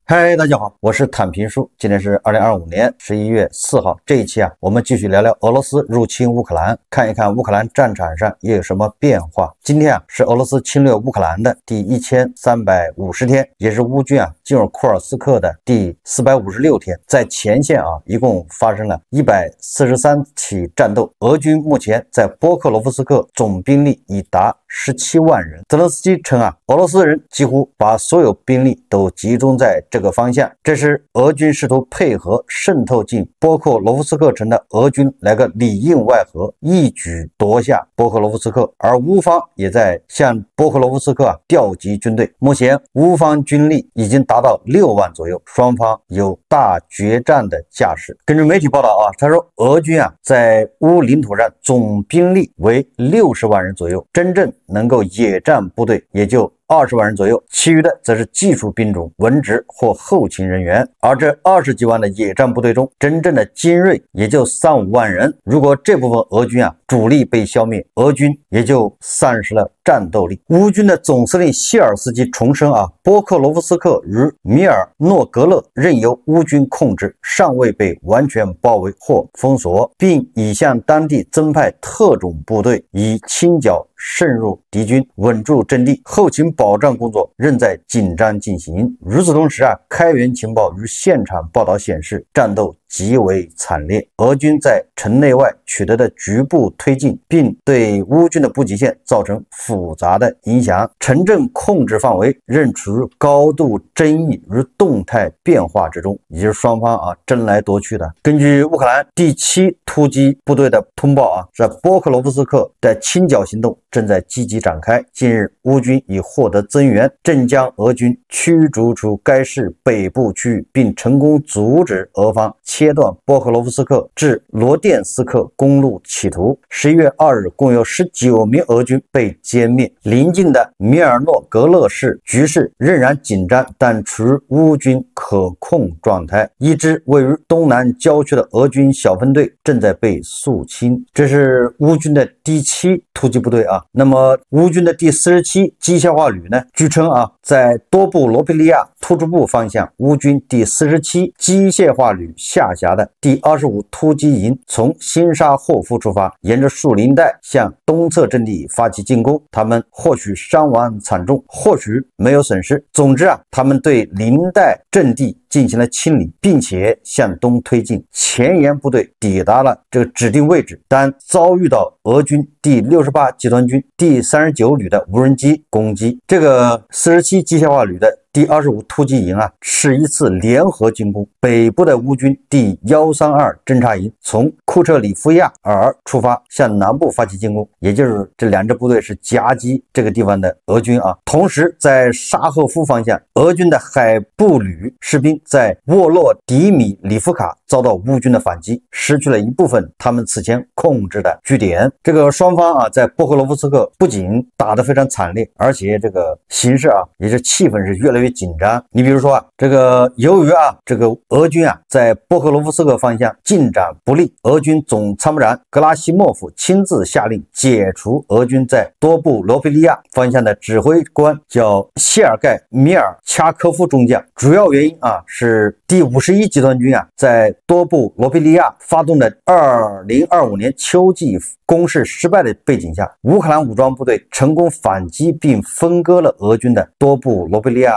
嗨，大家好，我是坦平叔。今天是2025年11月4号，这一期我们继续聊聊俄罗斯入侵乌克兰，看一看乌克兰战场上又有什么变化。今天是俄罗斯侵略乌克兰的第1350天，也是乌军进入库尔斯克的第456天。在前线一共发生了143起战斗。俄军目前在波克罗夫斯克总兵力已达17万人。泽连斯基称俄罗斯人几乎把所有兵力都集中在这个方向，这是俄军试图配合渗透进波克罗夫斯克城的俄军来个里应外合，一举夺下波克罗夫斯克。而乌方也在向波克罗夫斯克调集军队，目前乌方军力已经达到6万左右，双方有大决战的架势。根据媒体报道他说俄军在乌领土上总兵力为60万人左右，真正能够野战部队也就20万人左右，其余的则是技术兵种、文职或后勤人员。而这20几万的野战部队中，真正的精锐也就3-5万人。如果这部分俄军主力被消灭，俄军也就丧失了战斗力。乌军的总司令谢尔斯基重申波克罗夫斯克与米尔诺格勒任由乌军控制，尚未被完全包围或封锁，并已向当地增派特种部队，以清剿渗入敌军，稳住阵地。后勤保障工作仍在紧张进行。与此同时开源情报与现场报道显示，战斗极为惨烈，俄军在城内外取得的局部推进，并对乌军的补给线造成复杂的影响。城镇控制范围仍处于高度争议与动态变化之中，也就是双方争来夺去的。根据乌克兰第7突击部队的通报在波克罗夫斯克的清剿行动正在积极展开。近日乌军已获得增援，正将俄军驱逐出该市北部区域，并成功阻止俄方切断波克罗夫斯克至罗甸斯克公路企图。11月2日，共有19名俄军被歼灭。邻近的米尔诺格勒市局势仍然紧张，但处于乌军可控状态。一支位于东南郊区的俄军小分队正在被肃清。这是乌军的第7突击部队那么乌军的第47机械化旅呢，据称在多布罗皮利亚突出部方向，乌军第47机械化旅下辖的第25突击营从新沙霍夫出发，沿着树林带向东侧阵地发起进攻。他们或许伤亡惨重，或许没有损失。总之他们对林带阵地进行了清理，并且向东推进。前沿部队抵达了这个指定位置，但遭遇到俄军第68集团军第39旅的无人机攻击。这个47机械化旅的第25突击营是一次联合进攻。北部的乌军第132侦察营从库彻里夫亚尔出发，向南部发起进攻，也就是这2支部队是夹击这个地方的俄军同时在沙赫夫方向，俄军的海步旅士兵在沃洛迪米里夫卡遭到乌军的反击，失去了一部分他们此前控制的据点。这个双方在波克罗夫斯克不仅打得非常惨烈，而且这个形势也是气氛是越来越紧张。你比如说这个由于这个俄军在波克罗夫斯克方向进展不利，俄军总参谋长格拉西莫夫亲自下令解除俄军在多布罗皮利亚方向的指挥官，叫谢尔盖米尔恰科夫中将。主要原因是第51集团军在多布罗皮利亚发动的2025年秋季攻势失败的背景下，乌克兰武装部队成功反击并分割了俄军的多布罗皮利亚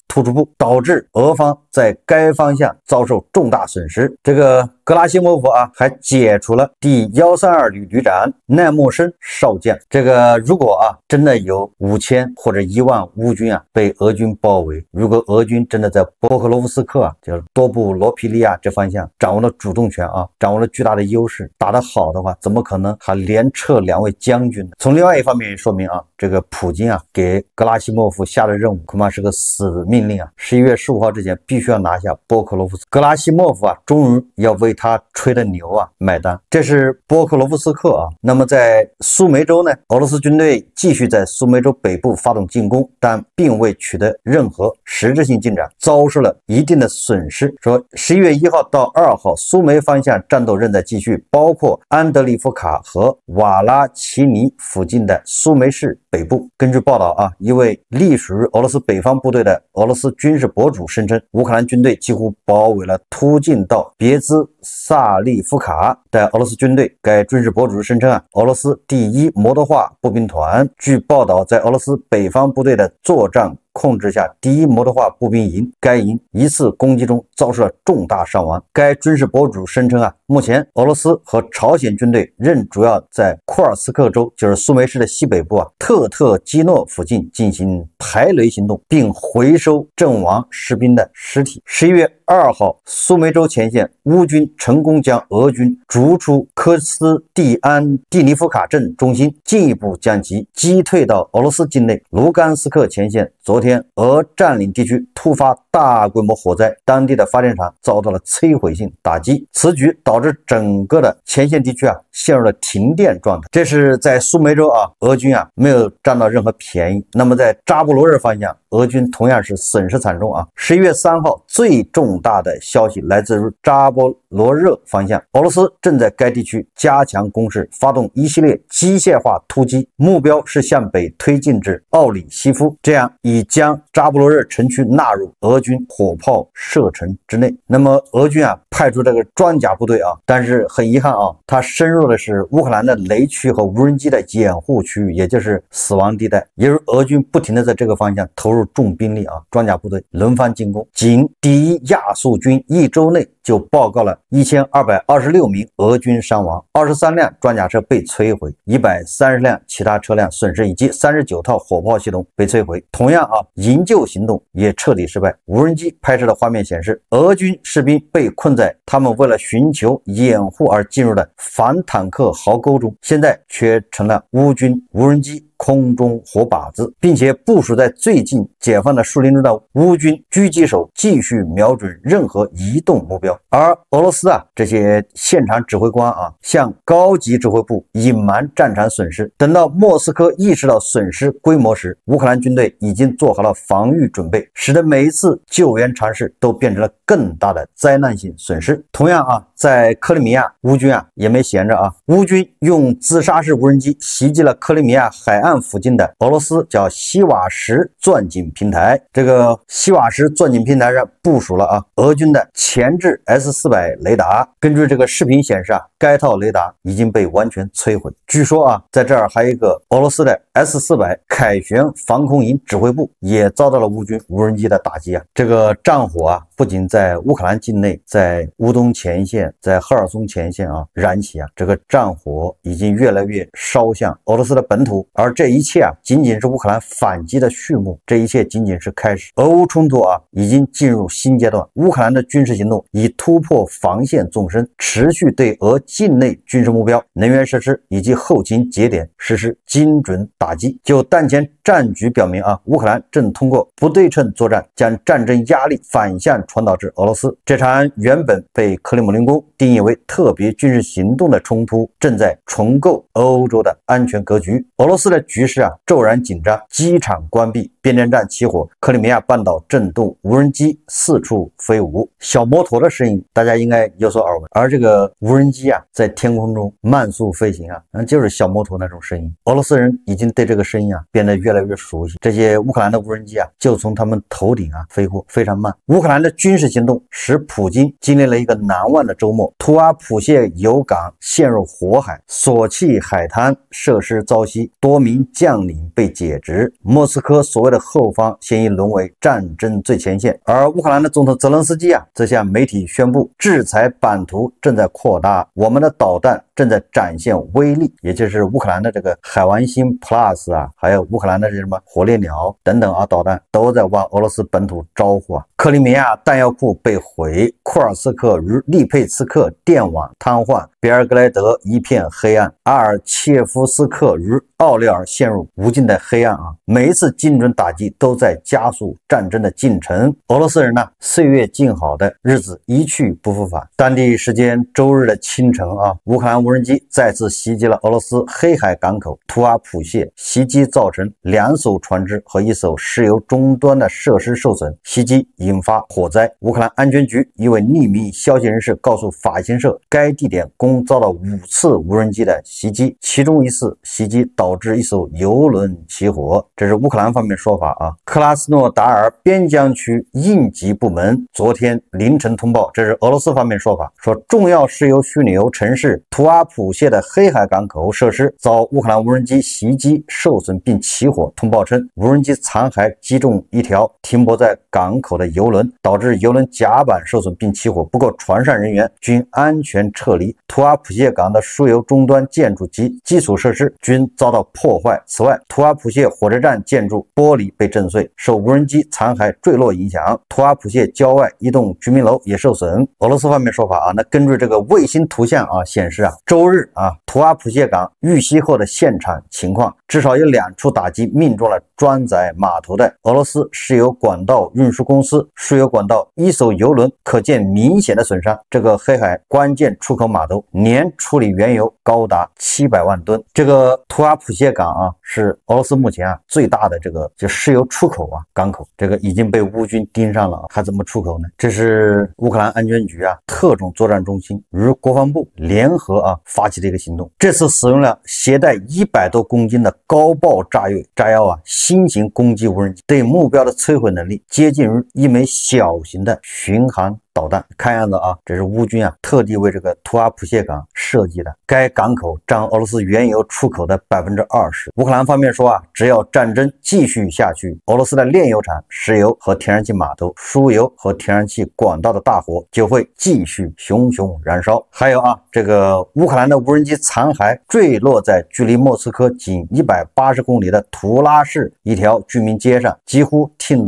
突出部，导致俄方在该方向遭受重大损失。这个格拉西莫夫还解除了第132旅旅长奈莫申少将。这个如果真的有5000或者1万乌军被俄军包围，如果俄军真的在波克罗夫斯克就是多布罗皮利亚这方向掌握了主动权掌握了巨大的优势，打得好的话，怎么可能还连撤2位将军呢？从另外一方面说明这个普京给格拉西莫夫下的任务恐怕是个死命令11月15号之前必须要拿下波克罗夫斯克。格拉西莫夫终于要为他吹的牛买单。这是波克罗夫斯克那么在苏梅州呢，俄罗斯军队继续在苏梅州北部发动进攻，但并未取得任何实质性进展，遭受了一定的损失。说11月1号到2号，苏梅方向战斗仍在继续，包括安德利夫卡和瓦拉奇尼附近的苏梅市北部。根据报道啊，一位隶属于俄罗斯北方部队的俄罗斯军事博主声称，乌克兰军队几乎包围了突进到别兹萨利夫卡的俄罗斯军队。该军事博主声称啊，俄罗斯第1摩托化步兵团据报道在俄罗斯北方部队的作战控制下，第1摩托化步兵营，该营一次攻击中遭受了重大伤亡。该军事博主声称啊，目前俄罗斯和朝鲜军队仍主要在库尔斯克州，就是苏梅市的西北部啊，特特基诺附近进行排雷行动，并回收阵亡士兵的尸体。11月2号，苏梅州前线，乌军成功将俄军逐出科斯蒂安蒂尼夫卡镇中心，进一步将其击退到俄罗斯境内。卢甘斯克前线，昨天俄占领地区突发大规模火灾，当地的发电厂遭到了摧毁性打击，此举导致整个的前线地区啊陷入了停电状态。这是在苏梅州啊，俄军啊没有占到任何便宜。那么在扎波罗热方向，俄军同样是损失惨重啊。11月3号，最重大的消息来自于扎波罗热方向，俄罗斯正在该地区加强攻势，发动一系列机械化突击，目标是向北推进至奥里西夫，这样以将扎波罗热城区纳入俄军火炮射程之内。那么俄军啊派出这个装甲部队啊，但是很遗憾啊，它深入的是乌克兰的雷区和无人机的掩护区域，也就是死亡地带。也就是俄军不停的在这个方向投入重兵力啊，装甲部队轮番进攻。仅第1亚速军一周内就报告了1226名俄军伤亡，23辆装甲车被摧毁，130辆其他车辆损失，以及39套火炮系统被摧毁。同样啊，营救行动也彻底失败。无人机拍摄的画面显示，俄军士兵被困在他们为了寻求掩护而进入的反坦克壕沟中，现在却成了乌军无人机空中火靶子，并且部署在最近解放的树林中的乌军狙击手继续瞄准任何移动目标。而俄罗斯啊这些现场指挥官啊向高级指挥部隐瞒战场损失，等到莫斯科意识到损失规模时，乌克兰军队已经做好了防御准备，使得每一次救援尝试都变成了更大的灾难性损失。同样啊，在克里米亚，乌军啊也没闲着啊，乌军用自杀式无人机袭击了克里米亚海岸附近的俄罗斯叫西瓦什钻井平台。这个西瓦什钻井平台上部署了啊俄军的前置 S400雷达。根据这个视频显示啊，该套雷达已经被完全摧毁。据说啊，在这儿还有一个俄罗斯的 S400凯旋防空营指挥部也遭到了乌军无人机的打击啊。这个战火啊不仅在乌克兰境内，在乌东前线，在赫尔松前线啊燃起啊，这个战火已经越来越烧向俄罗斯的本土。而这一切啊仅仅是乌克兰反击的序幕，这一切仅仅是开始。俄乌冲突啊已经进入新阶段，乌克兰的军事行动已突破防线纵深，持续对俄境内军事目标、能源设施以及后勤节点实施精准打击。就当前战局表明啊，乌克兰正通过不对称作战将战争压力反向传导至俄罗斯。这场原本被克里姆林宫定义为特别军事行动的冲突正在重构欧洲的安全格局。俄罗斯的局势啊骤然紧张，机场关闭，变电站起火，克里米亚半岛震动，无人机四处飞舞，小摩托的声音大家应该有所耳闻。而这个无人机啊在天空中慢速飞行啊，就是小摩托那种声音。俄罗斯人已经对这个声音啊变得越来越熟悉。这些乌克兰的无人机啊就从他们头顶啊飞过，非常慢。乌克兰的军事行动使普京经历了一个难忘的周末。图阿普谢油港陷入火海，索契海滩设施遭袭，多名将领被解职。莫斯科所谓的后方现已沦为战争最前线。而乌克兰的总统泽连斯基啊则向媒体宣布，制裁版图正在扩大，我们的导弹正在展现威力，也就是乌克兰的这个海王星 Plus 啊，还有乌克兰的什么火烈鸟等等啊，导弹都在往俄罗斯本土招呼啊。克里米亚弹药库被毁，库尔斯克与利佩茨克电网瘫痪，别尔格莱德一片黑暗，阿尔切夫斯克与奥列尔陷入无尽的黑暗啊！每一次精准打击都在加速战争的进程。俄罗斯人呢，岁月静好的日子一去不复返。当地时间周日的清晨啊，乌克兰无人机再次袭击了俄罗斯黑海港口图阿普谢，袭击造成2艘船只和1艘石油终端的设施受损，袭击引发火灾。灾。乌克兰安全局一位匿名消息人士告诉法新社，该地点共遭到5次无人机的袭击，其中一次袭击导致一艘油轮起火。这是乌克兰方面说法啊。克拉斯诺达尔边疆区应急部门昨天凌晨通报，这是俄罗斯方面说法，说重要石油枢纽城市图阿普谢的黑海港口设施遭乌克兰无人机袭击受损并起火。通报称，无人机残骸击中一条停泊在港口的油轮，导致油轮甲板受损并起火，不过船上人员均安全撤离。图阿普谢港的输油终端建筑及基础设施均遭到破坏。此外，图阿普谢火车站建筑玻璃被震碎，受无人机残骸坠落影响，图阿普谢郊外一栋居民楼也受损。俄罗斯方面说法啊，那根据这个卫星图像啊显示啊，周日啊图阿普谢港遇袭后的现场情况，至少有2处打击命中了装载码头的俄罗斯石油管道运输公司输油管道1艘油轮，可见明显的损伤。这个黑海关键出口码头年处理原油高达700万吨。这个图阿普谢港啊，是俄罗斯目前最大的这个石油出口港口，这个已经被乌军盯上了，还怎么出口呢？这是乌克兰安全局特种作战中心与国防部联合发起的一个行动。这次使用了携带100多公斤的高爆炸药新型攻击无人机，对目标的摧毁能力接近于一枚小型的巡航导弹。看样子这是乌军特地为这个图阿普谢港设计的。该港口占俄罗斯原油出口的20%。乌克兰方面说只要战争继续下去，俄罗斯的炼油厂、石油和天然气码头、输油和天然气管道的大火就会继续熊熊燃烧。还有这个乌克兰的无人机残骸坠落在距离莫斯科仅180公里的图拉市一条居民街上，几乎近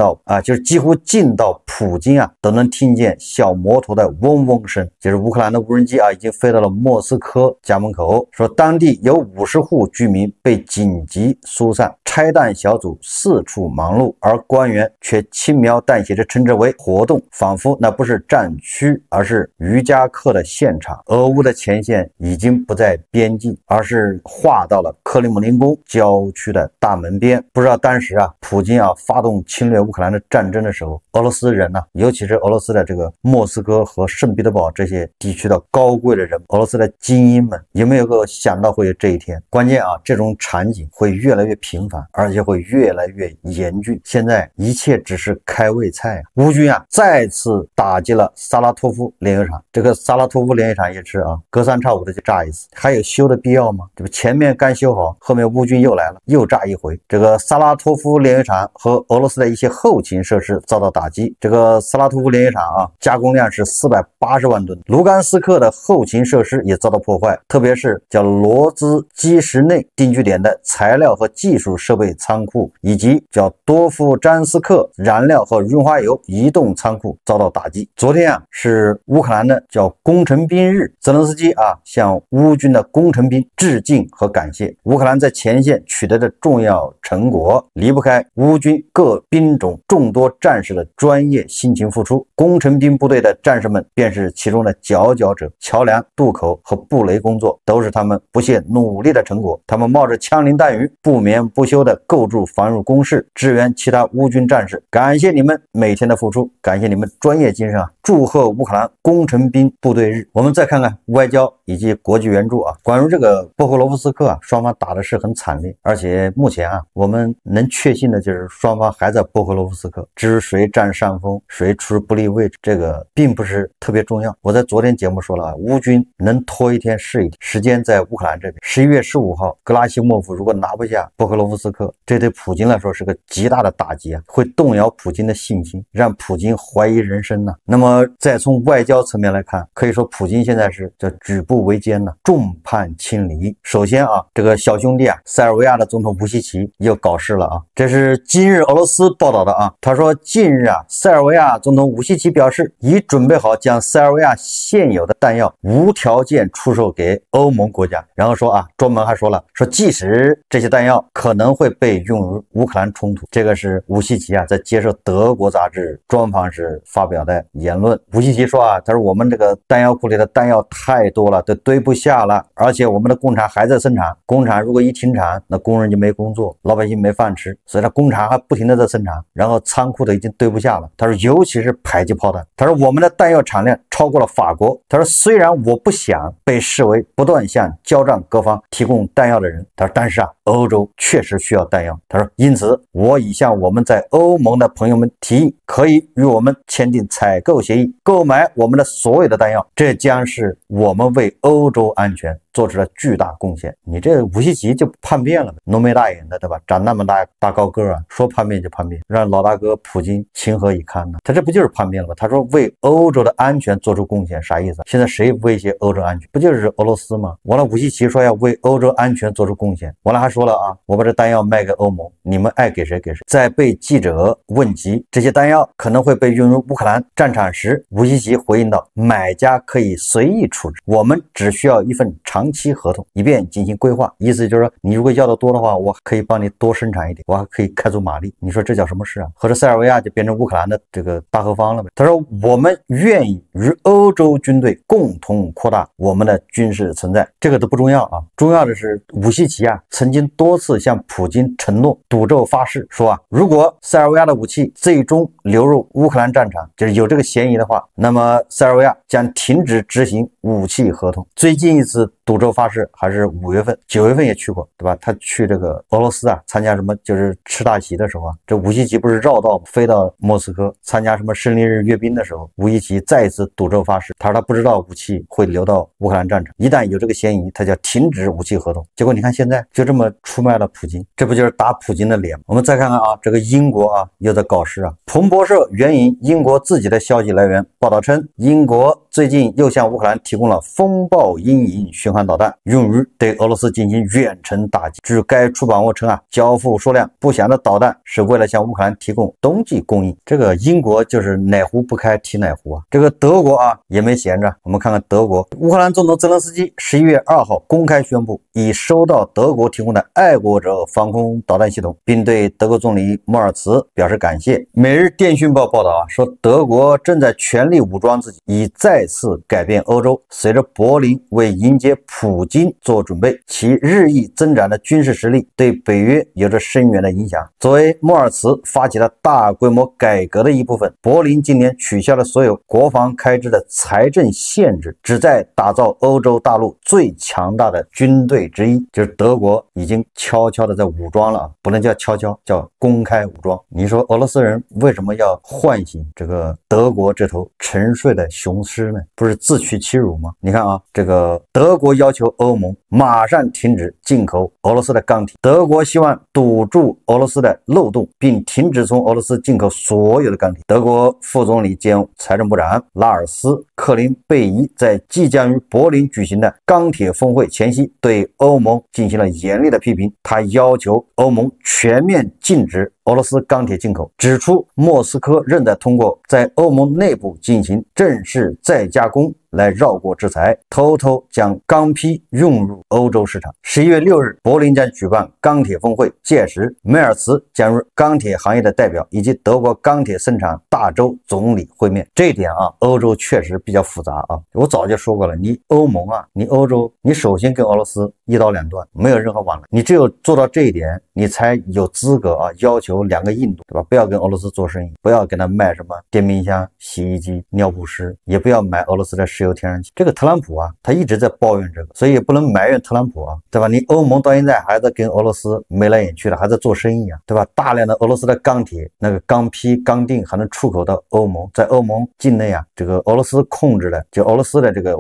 到普京都能听见小摩托的嗡嗡声。就是乌克兰的无人机已经飞到了莫斯科家门口，说当地有50户居民被紧急疏散，拆弹小组四处忙碌，而官员却轻描淡写地称之为活动，仿佛那不是战区，而是瑜伽课的现场。俄乌的前线已经不在边境，而是划到了克里姆林宫郊区的大门边。不知道当时普京发动侵略乌克兰的战争的时候，俄罗斯人尤其是俄罗斯的这个莫斯科和圣彼得堡这些地区的高贵的人，俄罗斯的精英们有没有想到会有这一天？关键这种场景会越来越频繁，而且会越来越严峻。现在一切只是开胃菜。乌军再次打击了萨拉托夫炼油厂，这个萨拉托夫炼油厂也是隔三差五的就炸一次，还有修的必要吗？这不前面刚修好，后面乌军又来了，又炸一回。这个萨拉托夫炼油厂和俄罗斯的一些后勤设施遭到打击。这个萨拉托夫炼油厂加工量是480万吨，卢甘斯克的后勤设施也遭到破坏，特别是叫罗兹基什内定居点的材料和技术设备仓库，以及叫多夫詹斯克燃料和润滑油移动仓库遭到打击。昨天是乌克兰的叫工程兵日，泽连斯基向乌军的工程兵致敬和感谢。乌克兰在前线取得的重要成果离不开乌军各兵种众多战士的专业辛勤付出，工程兵部队的战士们便是其中的佼佼者，桥梁、渡口和布雷工作都是他们不懈努力的成果。他们冒着枪林弹雨，不眠不休地构筑防御工事，支援其他乌军战士。感谢你们每天的付出，感谢你们专业精神祝贺乌克兰工程兵部队日。我们再看看外交以及国际援助关于这个波克罗夫斯克双方打的是很惨烈，而且目前我们能确信的就是双方还在波克罗夫斯克，至于谁占上风，谁处于不利位置，这个并不是特别重要。我在昨天节目说了乌军能拖一天是一天，时间在乌克兰这边。11月15号，格拉西莫夫如果拿不下波克罗夫斯克，这对普京来说是个极大的打击会动摇普京的信心，让普京怀疑人生那么再从外交层面来看，可以说普京现在是叫举步维艰众叛亲离。首先这个小兄弟塞尔维亚的总统武西奇又搞事了这是今日俄罗斯报道的他说近日塞尔维亚总统武西奇表示，已准备好将塞尔维亚现有的弹药无条件出售给欧盟国家。然后说专门还说了，说即使这些弹药可能会被用于乌克兰冲突。这个是武西奇在接受德国杂志专访时发表的言论。论。武西奇说啊，他说我们这个弹药库里的弹药太多了，都堆不下了，而且我们的工厂还在生产，工厂如果一停产，那工人就没工作，老百姓没饭吃，所以他工厂还不停的在生产，然后仓库的已经堆不下了。他说尤其是迫击炮弹，他说我们的弹药产量超过了法国。他说虽然我不想被视为不断向交战各方提供弹药的人，他说但是啊，欧洲确实需要弹药。他说因此我已向我们在欧盟的朋友们提议，可以与我们签订采购协议，购买我们的所有的弹药，这将是我们为欧洲安全做出了巨大贡献。你这武西奇就叛变了，浓眉大眼的，对吧？长那么大高个啊，说叛变就叛变，让老大哥普京情何以堪呢？他这不就是叛变了吗？他说为欧洲的安全做出贡献，啥意思？现在谁威胁欧洲安全？不就是俄罗斯吗？完了，武西奇说要为欧洲安全做出贡献，完了还说了啊，我把这弹药卖给欧盟，你们爱给谁给谁。在被记者问及这些弹药可能会被运入乌克兰战场时，武西奇回应道，买家可以随意处置，我们只需要一份长期合同，以便进行规划。意思就是说，你如果要的多的话，我可以帮你多生产一点，我还可以开足马力。你说这叫什么事啊？合着塞尔维亚就变成乌克兰的这个大后方了呗？他说我们愿意与欧洲军队共同扩大我们的军事存在，这个都不重要啊，重要的是武西奇啊曾经多次向普京承诺赌咒发誓，说啊，如果塞尔维亚的武器最终流入乌克兰战场，就是有这个嫌疑的话，那么塞尔维亚将停止执行武器合同。最近一次赌咒发誓还是5月份，9月份也去过，对吧？他去这个俄罗斯啊，参加什么就是吃大席的时候啊，这武西奇不是绕道飞到莫斯科参加什么胜利日阅兵的时候，武西奇再一次赌咒发誓，他说他不知道武器会流到乌克兰战场，一旦有这个嫌疑，他就要停止武器合同。结果你看现在就这么出卖了普京，这不就是打普京的脸吗？我们再看看啊，这个英国啊又在搞事啊。彭博社援引英国自己的消息来源报道称，英国最近又向乌克兰提供了风暴阴影巡航导弹，用于对俄罗斯进行远程打击。据该出版物称啊，交付数量不详的导弹是为了向乌克兰提供冬季供应。这个英国就是哪壶不开提哪壶啊。这个德国啊也没闲着，我们看看德国，乌克兰总统泽连斯基11月2号公开宣布，已收到德国提供的爱国者防空导弹系统，并对德国总理莫尔茨表示感谢。每日电讯报报道啊，说德国正在全力武装自己，以再次改变欧洲。随着柏林为迎接普京做准备，其日益增长的军事实力对北约有着深远的影响。作为莫尔茨发起了大规模改革的一部分，柏林今年取消了所有国防开支的财政限制，旨在打造欧洲大陆最强大的军队之一。就是德国已经悄悄的在武装了，不能叫悄悄，叫公开武装。你说俄罗斯人为什么要唤醒这个德国这头沉睡的雄狮呢？不是自取其辱吗？你看啊，这个德国要求欧盟马上停止进口俄罗斯的钢铁，德国希望堵住俄罗斯的漏洞，并停止从俄罗斯进口所有的钢铁。德国副总理兼财政部长拉尔斯·克林贝伊在即将于柏林举行的钢铁峰会前夕，对欧盟进行了严厉的批评。他要求欧盟全面禁止俄罗斯钢铁进口，指出莫斯科正在通过在欧盟内部进行正式再加工来绕过制裁，偷偷将钢坯运入欧洲市场。11月6日，柏林将举办钢铁峰会，届时梅尔茨将与钢铁行业的代表以及德国钢铁生产大洲总理会面。这一点啊，欧洲确实比较复杂啊。我早就说过了，你欧盟啊，你欧洲，你首先跟俄罗斯一刀两断，没有任何往来。你只有做到这一点，你才有资格啊要求2个印度，对吧？不要跟俄罗斯做生意，不要给他卖什么电冰箱、洗衣机、尿不湿，也不要买俄罗斯的石油天然气。这个特朗普啊，他一直在抱怨这个，所以也不能埋怨特朗普啊，对吧？你欧盟到现在还在跟俄罗斯眉来眼去的，还在做生意啊，对吧？大量的俄罗斯的钢铁，那个钢坯、钢锭还能出口到欧盟，在欧盟境内啊，这个俄罗斯控制的，就俄罗斯的这个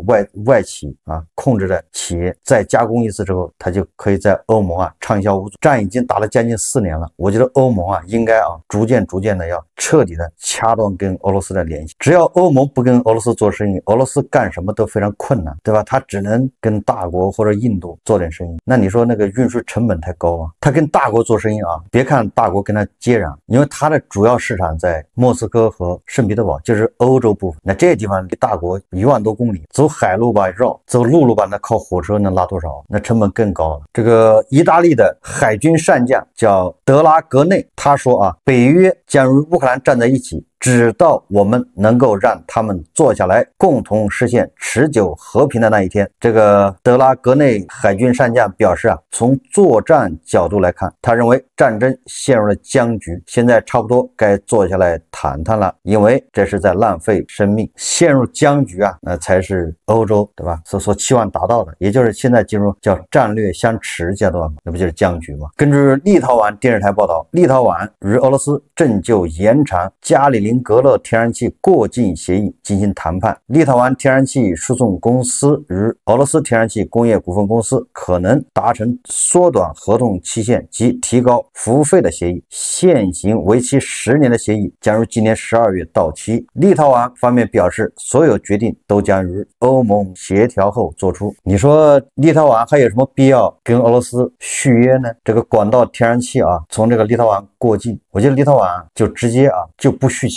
外企啊控制的企业，再加工一次之后，它就可以在欧盟啊畅销无阻。战已经打了将近4年了，我觉得欧盟啊应该啊逐渐的要彻底的掐断跟俄罗斯的联系。只要欧盟不跟俄罗斯做生意，俄罗斯干什么都非常困难，对吧？他只能跟大国或者印度做点生意。那你说那个运输成本太高啊，他跟大国做生意啊，别看大国跟他接壤，因为他的主要市场在莫斯科和圣彼得堡，就是欧洲部分。那这些地方离大国1万多公里，走海路吧绕，走陆路吧那靠火车能拉多少？那成本更高了。这个意大利的海军上将叫德拉格内，他说啊，北约将与乌克兰站在一起，直到我们能够让他们坐下来，共同实现持久和平的那一天。这个德拉格内海军上将表示从作战角度来看，他认为战争陷入了僵局，现在差不多该坐下来谈谈了，因为这是在浪费生命。陷入僵局那才是欧洲对吧所期望达到的，也就是现在进入叫战略相持阶段嘛，那不就是僵局吗？根据立陶宛电视台报道，立陶宛与俄罗斯正就延长加里宁格勒天然气过境协议进行谈判。立陶宛天然气输送公司与俄罗斯天然气工业股份公司可能达成缩短合同期限及提高服务费的协议。现行为期10年的协议将于今年12月到期。立陶宛方面表示，所有决定都将与欧盟协调后做出。你说立陶宛还有什么必要跟俄罗斯续约呢？这个管道天然气从这个立陶宛过境，我觉得立陶宛就直接就不续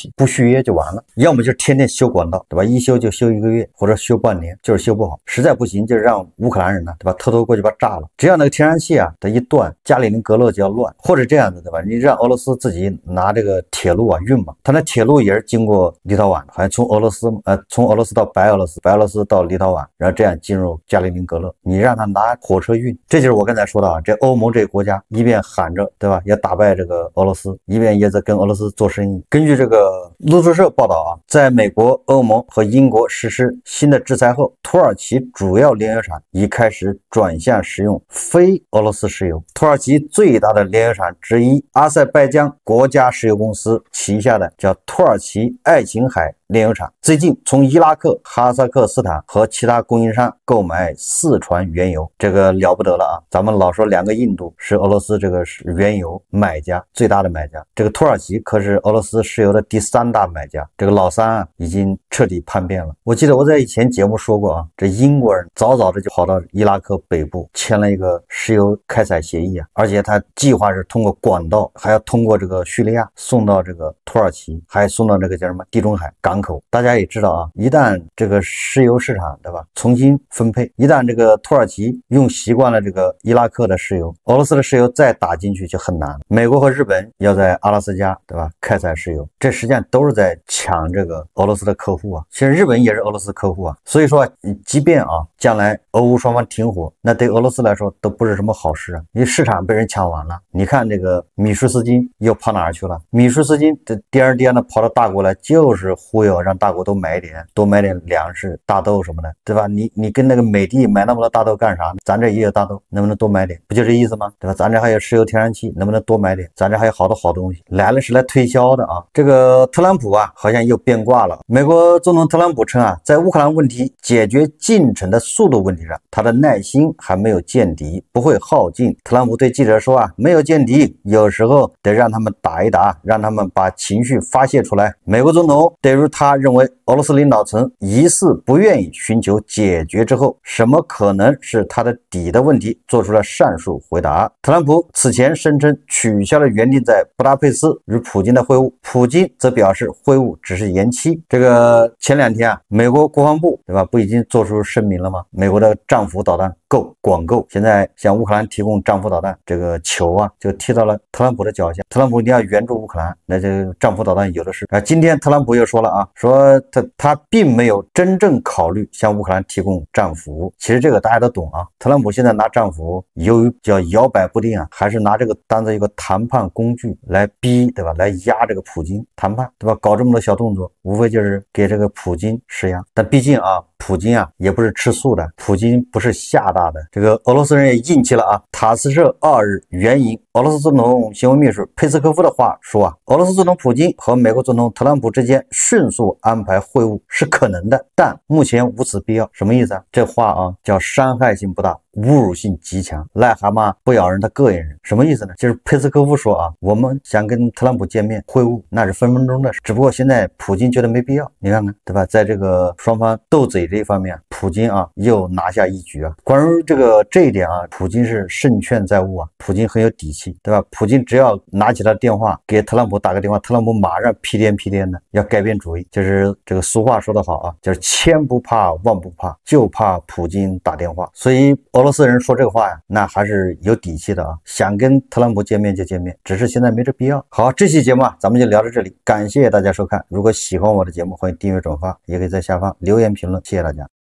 约就完了，要么就天天修管道，对吧？一修就修1个月或者修半年，就是修不好，实在不行就是让乌克兰人对吧，偷偷过去把它炸了。只要那个天然气它一断，加里宁格勒就要乱，或者这样子对吧？你让俄罗斯自己拿这个铁路运嘛，它那铁路也是经过立陶宛，好像从俄罗斯到白俄罗斯，白俄罗斯到立陶宛，然后这样进入加里宁格勒，你让他拿火车运，这就是我刚才说的这欧盟这个国家一边喊着对吧要打败这个俄罗斯，一边也在跟俄罗斯做生意。根据这个路透社报道在美国、欧盟和英国实施新的制裁后，土耳其主要炼油厂已开始转向使用非俄罗斯石油。土耳其最大的炼油厂之一阿塞拜疆国家石油公司旗下的叫土耳其爱琴海炼油厂，最近从伊拉克、哈萨克斯坦和其他供应商购买4船原油，这个了不得了咱们老说2个印度是俄罗斯这个原油买家最大的买家，这个土耳其可是俄罗斯石油的第3大买家，这个老三已经彻底叛变了。我记得我在以前节目说过这英国人早早的就跑到伊拉克北部签了一个石油开采协议而且他计划是通过管道，还要通过这个叙利亚送到这个土耳其，还送到这个叫什么地中海港口。大家也知道一旦这个石油市场对吧重新分配，一旦这个土耳其用习惯了这个伊拉克的石油，俄罗斯的石油再打进去就很难。美国和日本要在阿拉斯加对吧开采石油，这实际上都是在抢这个俄罗斯的客户其实日本也是俄罗斯客户所以说即便将来俄乌双方停火，那对俄罗斯来说都不是什么好事因为市场被人抢完了。你看这个米舒斯金又跑哪儿去了？米舒斯金的颠的跑到大国来，就是忽悠让大国都买点，多买点粮食、大豆什么的，对吧？你跟那个美帝买那么多大豆干啥？咱这也有大豆，能不能多买点？不就这意思吗？对吧？咱这还有石油、天然气，能不能多买点？咱这还有好多好东西，来了是来推销的这个特朗普好像又变卦了。美国总统特朗普称在乌克兰问题解决进程的速度问题上，他的耐心还没有见底，不会耗尽。特朗普对记者说没有见底，有时候得让他们打一打，让他们把情绪发泄出来。美国总统对于他认为俄罗斯领导层疑似不愿意寻求解决之后，什么可能是他的底的问题，做出了上述回答。特朗普此前声称取消了原定在布达佩斯与普京的会晤，普京则表示会晤只是延期。这个前2天美国国防部对吧不已经做出声明了吗？美国的战斧导弹广购，现在向乌克兰提供战斧导弹，这个球就踢到了特朗普的脚下。特朗普一定要援助乌克兰，那这个战斧导弹有的是今天特朗普又说了说他并没有真正考虑向乌克兰提供战斧。其实这个大家都懂特朗普现在拿战斧由于叫摇摆不定还是拿这个当做一个谈判工具来逼对吧，来压这个普京谈判对吧，搞这么多小动作，无非就是给这个普京施压。但毕竟普京也不是吃素的，普京不是吓大的。这个俄罗斯人也硬气了塔斯社2日援引俄罗斯总统新闻秘书佩斯科夫的话说俄罗斯总统普京和美国总统特朗普之间迅速安排会晤是可能的，但目前无此必要。什么意思这话叫伤害性不大，侮辱性极强，癞蛤蟆不咬人他膈应人。什么意思呢？就是佩斯科夫说我们想跟特朗普见面会晤，那是分分钟的事，只不过现在普京觉得没必要。你看看对吧，在这个双方斗嘴这一方面，普京又拿下一局关于这一点普京是胜券在握普京很有底气对吧？普京只要拿起他的电话给特朗普打个电话，特朗普马上屁颠屁颠的要改变主意。就是这个俗话说得好就是千不怕万不怕，就怕普京打电话。所以俄罗罗斯人说这个话呀，那还是有底气的啊，想跟特朗普见面就见面，只是现在没这必要。好，这期节目咱们就聊到这里，感谢大家收看。如果喜欢我的节目，欢迎订阅转发，也可以在下方留言评论，谢谢大家。